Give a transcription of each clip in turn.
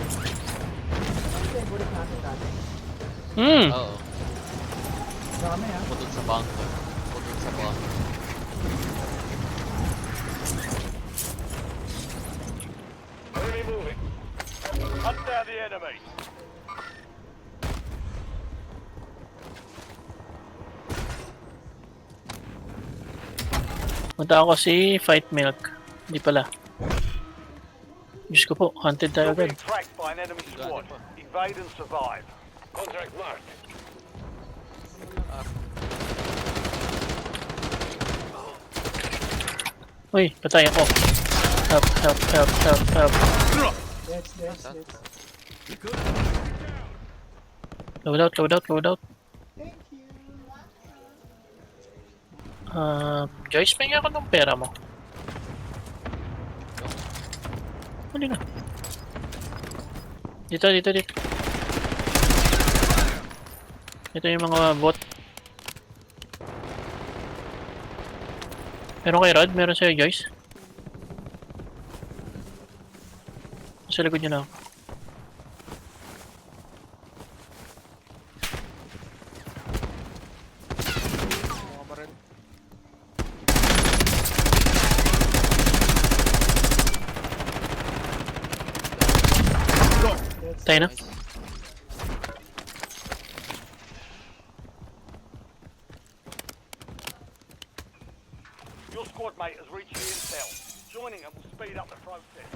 Ito yung bulit natin dati. Oo. Dami ha. Putol sa bunker. Putol sa bunker. Enemy moving. Hunt down the enemy. Punta ako si Fight Milk. Hindi pala. Diyos ko po, hunted tayo You're agad. being tracked by an enemy squad. Evade and survive. Contract marked. Uy, patay ako. Help, help, help, help, help. Let's. Load out, load out, load out. Thank you. Joyce, pengen ako ng pera mo. Huli na. Dito, dito, dito. Ito yung mga bot. Meron kay Rod? Meron sa'yo, Joyce? Sa likod niyo na ako. Mga baril. Tayo na. Nice. Your squad mate has reached the intel. Joining them will speed up the process.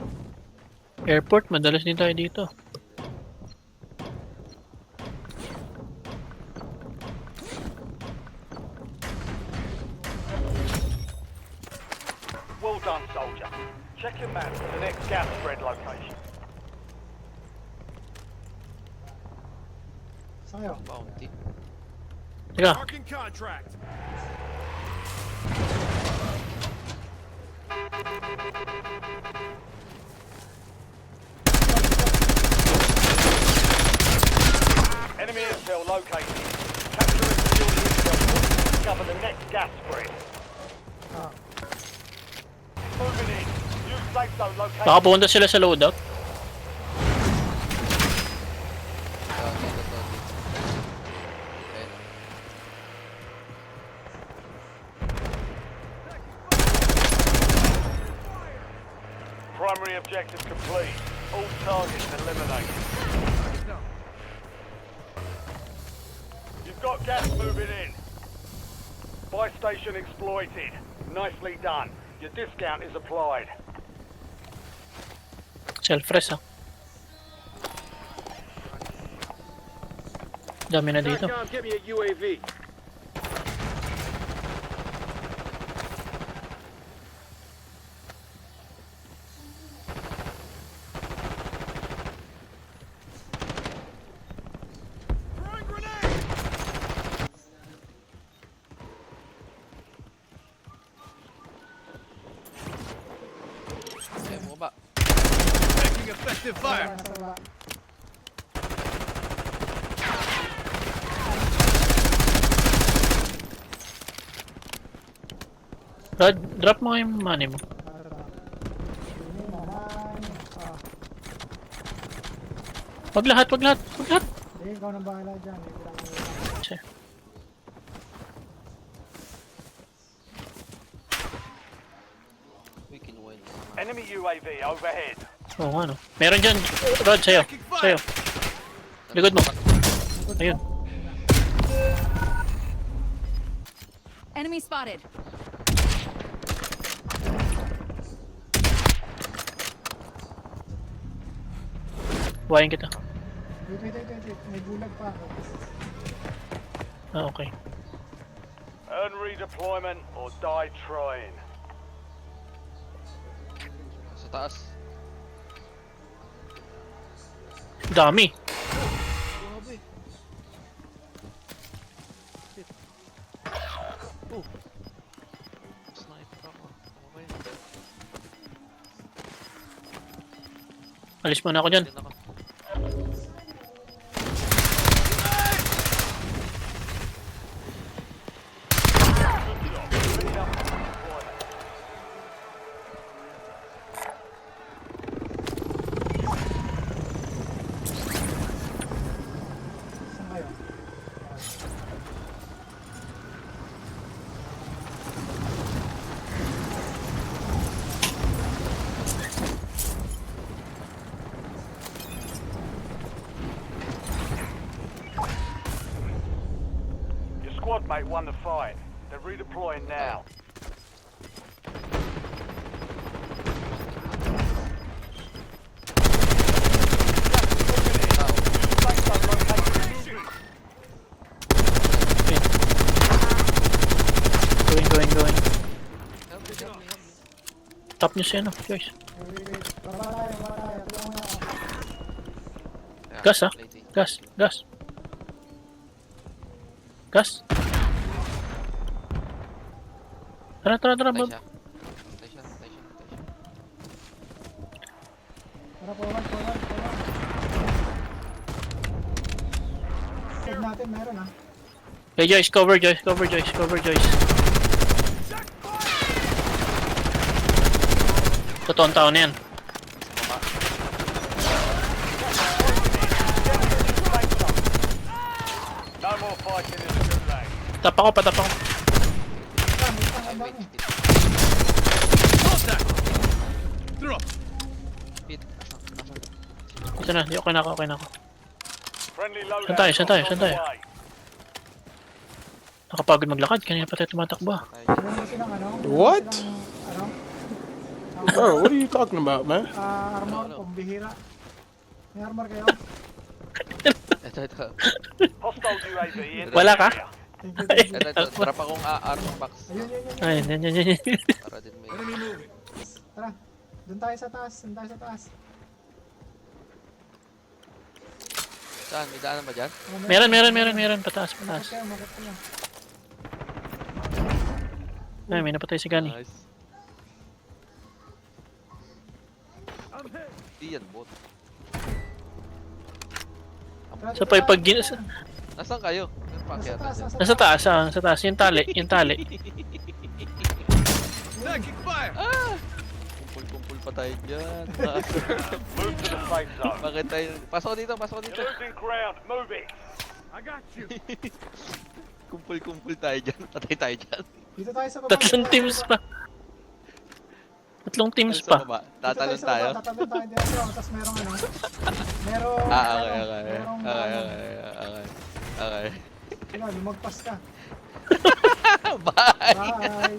Airport, madalas din tayo dito. Well done, soldier. Check your map for the next gas spread location. Sa'yo. Bounty. Teka, Marking contract. Enemy intel located. Capture and secure the intel point to discover the next gas spread. Ah. Moving in. New safe zone located. baka pumunta sila sa loadout. Dito. Ayun. Primary objective complete. All targets eliminated. You've got gas moving in. Buy station exploited. Nicely done. Your discount is applied. Self-res ah. Dami na dito. Get me a UAV. Ayun, bumaba. Making effective fire. Nasa baba. Rod, drop mo nga yung money mo. Yun naman. Ah. Wag lahat, wag lahat, wag lahat. Hindi, ikaw nang bahala dyan. Hindi lang ako. Sige. Uy, kinuha yun. Enemy UAV overhead. Oo nga no. Meron dyan, Rod, sa'yo. Sa'yo. Likod mo. Ayun. Enemy spotted. Buhayin kita. Wait. May gulag pa ako. Ah, okay. Earn redeployment or die trying. Sa taas. Dami. Grabe. Shit. Oh. Sniper ako. Okay. Alis muna ako dyan. Diyan ako. squad mate won the fight. They're redeploying now. Going. Help me, help me, help me. Top nyo siya, no? Joyce. Wait. Baba tayo. Tulungan mo ako. Yeah, Gas, ah. lady. Gas. Tara. Tay Bob. siya. Tara, forward. Save natin, meron ah. Okay, Joyce, cover Joyce. Totoong tao na yan. No more fighting in the gulag. Tap ako. May isang Ay, abang wait, eh. Pit. Ito na, okay na ako. Friendly loadout. Saan tayo? drops on the way. Nakapagod maglakad, kanina pa tayo tumatakbo. Meron silang ano? What? Meron silang, ano? Bro, what are you talking about, man? Armor, No. pambihira. May armor kayo? Ito. Hostile UAV in. Wala ka? Thank you. Ito. Drop akong armor box. Ayun. Ay, yan. Para din may... Tara, doon tayo sa taas. Saan? May daanan ba dyan? Meron. Pataas. Makot kayo. Ay, may napatay si Gani. Nice. Di yan, bot. Tara, So, pag Nasaan kayo? Yung pakyat na dyan. nasa taas, yung tali. Kumpul pa tayo dyan. Move to the safe zone. Bakit tayo? Pasok dito. You're losing ground. Move it. Kumpul tayo dyan. Patay tayo dyan. Dito tayo sa baba. Tatlong teams pa. Sa baba. Tatalon tayo. Tatalon tayo dito. Tapos merong ano. Merong... Okay. Sige, lumagpas ka. Bye! Bye!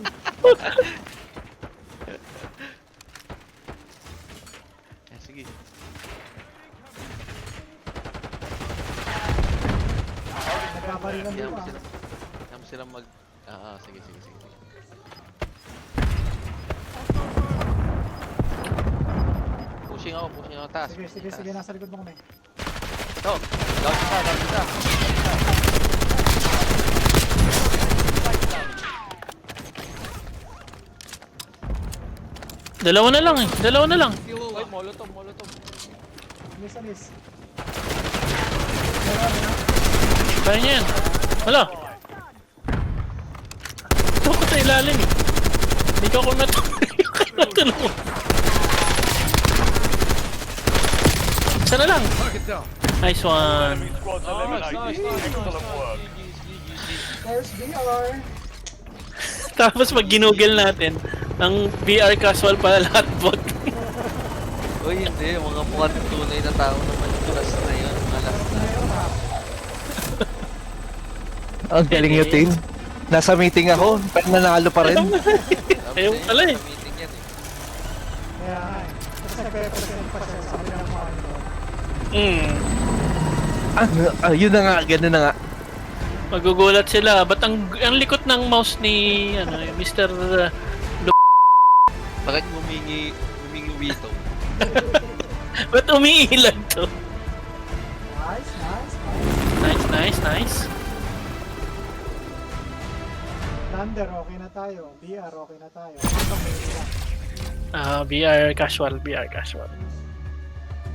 Sige. Nagbabarilan Kaya dito mo ah. sila. Kaya mo sila mag... Sige. Pushing ako taas. Sige, nasa likod mo kami. Ito! Down isa! Dalawa na lang. Uy, molotov. Alis. Kaya niya yan. Wala. Ito ko sa ilalim eh. Hindi ka ako natulog. Isa na lang. Nice one. Enemy squads eliminated. Excellent work. First BR. Tapos pag ginugel natin, ang VR casual pala lahat bot. Uy, hindi. Mga mukhang tunay na tao naman yung last na yun. Mga last na. Ang galing nyo, Tin. Nasa meeting ako, pero nanalo pa rin. Ayaw pala eh. Sa meeting yan eh. Kaya nga eh. Kasi nagpe-present pa siya sa kanilang mga ano. Yun na nga, gano'n na nga. Magugulat sila. Ba't ang likot ng mouse ni Mr. Bakit humingi wito? Ba't umiilag to? Nice. Thunder, okay na tayo. BR, okay na tayo. Hanggang may isa. VR casual.